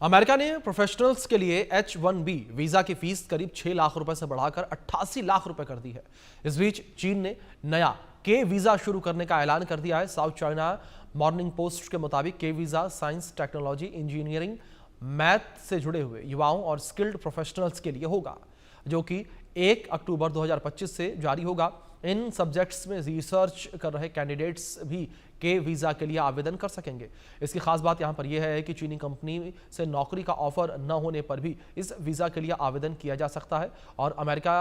America ने professionals के लिए H-1B वीजा की फीस करीब 6 लाख रुपए से बढ़ाकर 88 लाख रुपए कर दी है। इस बीच चीन ने नया के वीजा शुरू करने का ऐलान कर दिया है। साउथ चाइना मॉर्निंग पोस्ट के मुताबिक के visa science, technology, engineering, math से जुड़े हुए युवाओं और स्किल्ड प्रोफेशनल्स के लिए होगा, जो कि 1 अक्टूबर 2025 से जारी होगा। इन सब्जेक्ट्स में रिसर्च कर रहे कैंडिडेट्स भी के वीज़ा के लिए आवेदन कर सकेंगे। इसकी खास बात यहाँ पर यह है कि चीनी कंपनी से नौकरी का ऑफर न होने पर भी इस वीज़ा के लिए आवेदन किया जा सकता है। और अमेरिका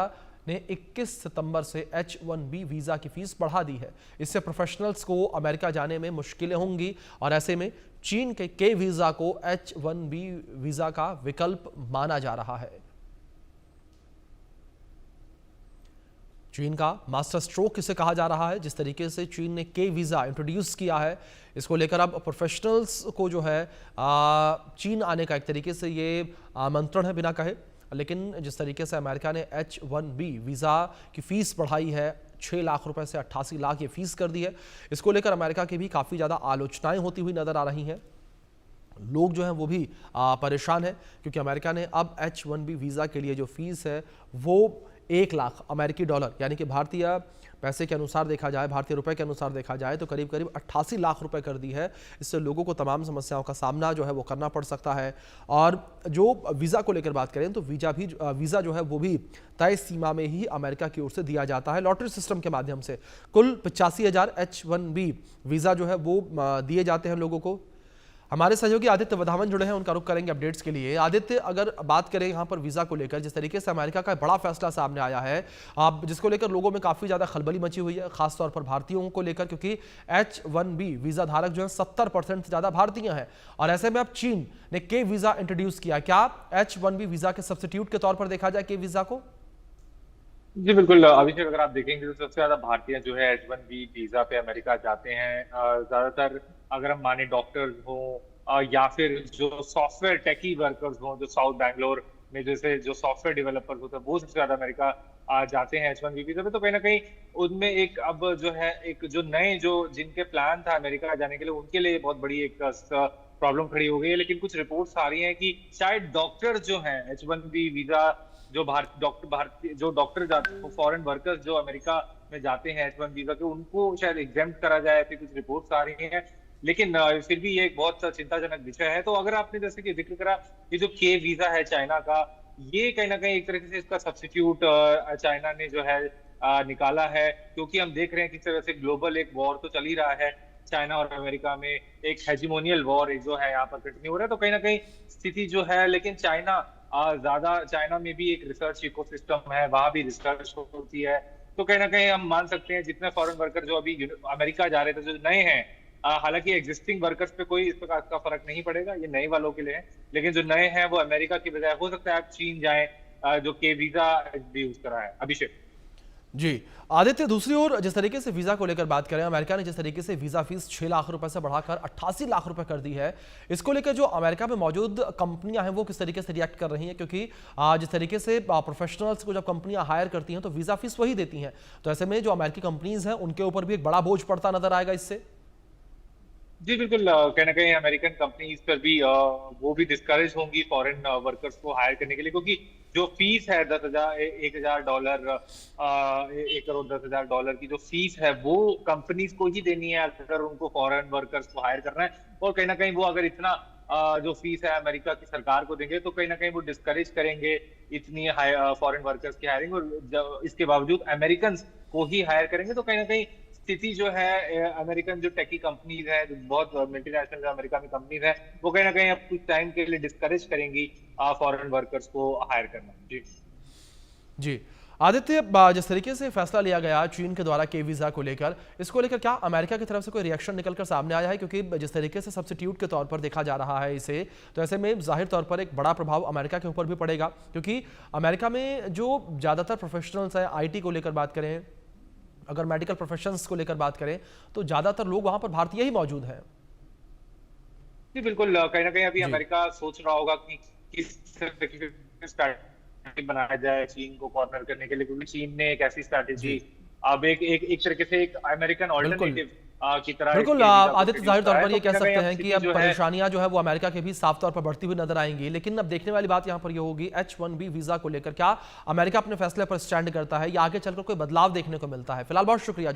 ने 21 सितंबर से H-1B वीज़ा की फीस बढ़ा दी है। इससे प्रोफेशनल्स को अमेरिका जाने में मुश्किलें होंगी और ऐसे में चीन के वीज़ा को H-1B वीज़ा का विकल्प माना जा रहा है। चीन का मास्टर स्ट्रोक इसे कहा जा रहा है। जिस तरीके से चीन ने के वीज़ा इंट्रोड्यूस किया है, इसको लेकर अब प्रोफेशनल्स को जो है चीन आने का एक तरीके से ये आमंत्रण है बिना कहे। लेकिन जिस तरीके से अमेरिका ने H-1B वीज़ा की फ़ीस बढ़ाई है, 6 लाख रुपए से 88 लाख ये फीस कर दी है, इसको लेकर अमेरिका की भी काफ़ी ज़्यादा आलोचनाएं होती हुई नज़र आ रही हैं। लोग जो हैं वो भी परेशान हैं, क्योंकि अमेरिका ने अब H-1B वीज़ा के लिए जो फीस है वो 1 लाख अमेरिकी डॉलर, यानी कि भारतीय पैसे के अनुसार देखा जाए, भारतीय रुपए के अनुसार देखा जाए तो करीब करीब 88 लाख रुपए कर दी है। इससे लोगों को तमाम समस्याओं का सामना जो है वो करना पड़ सकता है। और जो वीज़ा को लेकर बात करें तो वीज़ा जो है वो भी तय सीमा में ही अमेरिका की ओर से दिया जाता है, लॉटरी सिस्टम के माध्यम से। कुल 85,000 H-1B वीज़ा जो है वो दिए जाते हैं लोगों को। हमारे सहयोगी आदित्य वधावन जुड़े हैं, उनका रुख करेंगे अपडेट्स के लिए। आदित्य, अगर बात करें यहाँ पर वीज़ा को लेकर, जिस तरीके से अमेरिका का बड़ा फैसला सामने आया है, जिसको लेकर लोगों में काफ़ी ज़्यादा खलबली मची हुई है, खासतौर पर भारतीयों को लेकर, क्योंकि H-1B वीज़ा धारक जो है 70% से ज़्यादा भारतीय हैं। और ऐसे में अब चीन ने के वीज़ा इंट्रोड्यूस किया। क्या H-1B वीज़ा के सब्स्टिट्यूट के तौर पर देखा जाए के वीज़ा को? जी बिल्कुल अभिषेक, अगर आप देखेंगे तो सबसे ज्यादा भारतीय जो है H-1B वीजा पे अमेरिका जाते हैं। ज्यादातर अगर हम माने डॉक्टर्स हो या फिर जो सॉफ्टवेयर टेकी वर्कर्स हो, जो साउथ बैंगलोर में जैसे जो सॉफ्टवेयर डेवलपर्स होते हैं, वो सबसे ज्यादा अमेरिका जाते हैं H-1B वीजा पे। तो कहीं ना कहीं उनमें एक अब जो है एक जो नए जो जिनके प्लान था अमेरिका जाने के लिए, उनके लिए बहुत बड़ी एक प्रॉब्लम खड़ी हो गई है। लेकिन कुछ रिपोर्ट्स आ रही हैं कि शायद डॉक्टर जो हैं H-1B वीजा जो भारतीय जो डॉक्टर जाते, फॉरेन वर्कर्स जो अमेरिका में जाते हैं H-1 वीजा के, उनको शायद एग्जेम्प्ट करा जाए, ऐसी कुछ रिपोर्ट्स आ रही हैं। लेकिन फिर भी ये एक बहुत चिंताजनक विषय है। तो अगर आपने जैसे कि जिक्र करा, ये जो के वीजा है चाइना का, ये कहीं ना कहीं एक तरीके से इसका सब्स्टिट्यूट चाइना ने जो है निकाला है। क्योंकि हम देख रहे हैं किस तरह से ग्लोबल एक वॉर तो चल ही रहा है, चाइना और अमेरिका में एक हेजिमोनियल वॉर जो है यहाँ पर कंटिन्यू हो रहा है। तो कहीं ना कहीं स्थिति जो है, लेकिन चाइना में भी एक रिसर्च इकोसिस्टम है, वहां भी रिसर्च होती है। तो कहीं ना कहीं हम मान सकते हैं जितने फॉरेन वर्कर जो अभी अमेरिका जा रहे थे, जो नए हैं, हालांकि एग्जिस्टिंग वर्कर्स पे कोई इस प्रकार का फर्क नहीं पड़ेगा, ये नए वालों के लिए है। लेकिन जो नए हैं वो अमेरिका की बजाय हो सकता है आप चीन जाएं, जो के वीजा भी यूज करा है। अभिषेक जी आदित्य, दूसरी ओर जिस तरीके से वीजा को लेकर बात करें, अमेरिका ने जिस तरीके से वीजा फीस 6 लाख रुपए से बढ़ाकर 88 लाख रुपए कर दी है, इसको लेकर जो अमेरिका में मौजूद कंपनियां हैं वो किस तरीके से रिएक्ट कर रही हैं? क्योंकि जिस तरीके से प्रोफेशनल्स को जब कंपनियां हायर करती हैं तो वीजा फीस वही देती हैं, तो ऐसे में जो अमेरिकी कंपनीज हैं उनके ऊपर भी एक बड़ा बोझ पड़ता नजर आएगा इससे। जी बिल्कुल, कहीं ना कहीं अमेरिकन कंपनीज पर भी वो भी डिस्करेज होंगी फॉरेन वर्कर्स को हायर करने के लिए। क्योंकि जो फीस है $10,000 $1,10,000 की जो फीस है, वो कंपनीज को ही देनी है अगर उनको फॉरेन वर्कर्स को हायर करना है। और कहीं ना कहीं वो अगर इतना जो फीस है अमेरिका की सरकार को देंगे, तो कहीं ना कहीं वो डिस्करेज करेंगे इतनी फॉरेन वर्कर्स की हायरिंग, और इसके बावजूद अमेरिकन को ही हायर करेंगे। तो कहीं ना कहीं स्थिति जो है, अमेरिकन जो टेकी कंपनीज है, जो बहुत मल्टीनेशनल जो अमेरिका में कंपनीज है, वो कहीं ना कहीं अब कुछ टाइम के लिए डिस्करेज करेंगी फॉरेन वर्कर्स को हायर करना। जी जी आदित्य, जिस तरीके से फैसला लिया गया चीन के द्वारा के वीजा को लेकर, इसको लेकर क्या अमेरिका की तरफ से कोई रिएक्शन निकलकर सामने आया है? क्योंकि जिस तरीके से सब्स्टिट्यूट के तौर पर देखा जा रहा है इसे, तो ऐसे में जाहिर तौर पर एक बड़ा प्रभाव अमेरिका के ऊपर भी पड़ेगा, क्योंकि अमेरिका में जो ज़्यादातर प्रोफेशनल्स हैं, IT को लेकर बात करें, अगर मेडिकल प्रोफेशंस को लेकर बात करें, तो ज्यादातर लोग वहां पर भारतीय ही मौजूद हैं। जी बिल्कुल, कहीं ना कहीं अभी जी अमेरिका सोच रहा होगा कि किस तरह की स्ट्रैटेजी बनाया जाए चीन को कॉर्नर करने के लिए। क्योंकि चीन ने एक ऐसी स्ट्रैटेजी, जी अब एक एक एक तरीके से एक अमेरिकन बिल्कुल। ऑल्टरनेटिव की तरह बिल्कुल के वीजा को आदित्य, जाहिर प्रोड्यूस तौर करा है। पर तो ये कहीं कह ना कहीं सकते अब हैं कि स्थिति अब जो है परेशानियां जो है वो अमेरिका के भी साफ तौर पर बढ़ती हुई नजर आएंगी। लेकिन अब देखने वाली बात यहां पर ये होगी, H1B वीजा को लेकर क्या अमेरिका अपने फैसले पर स्टैंड करता है या आगे चलकर कोई बदलाव देखने को मिलता है। फिलहाल बहुत शुक्रिया।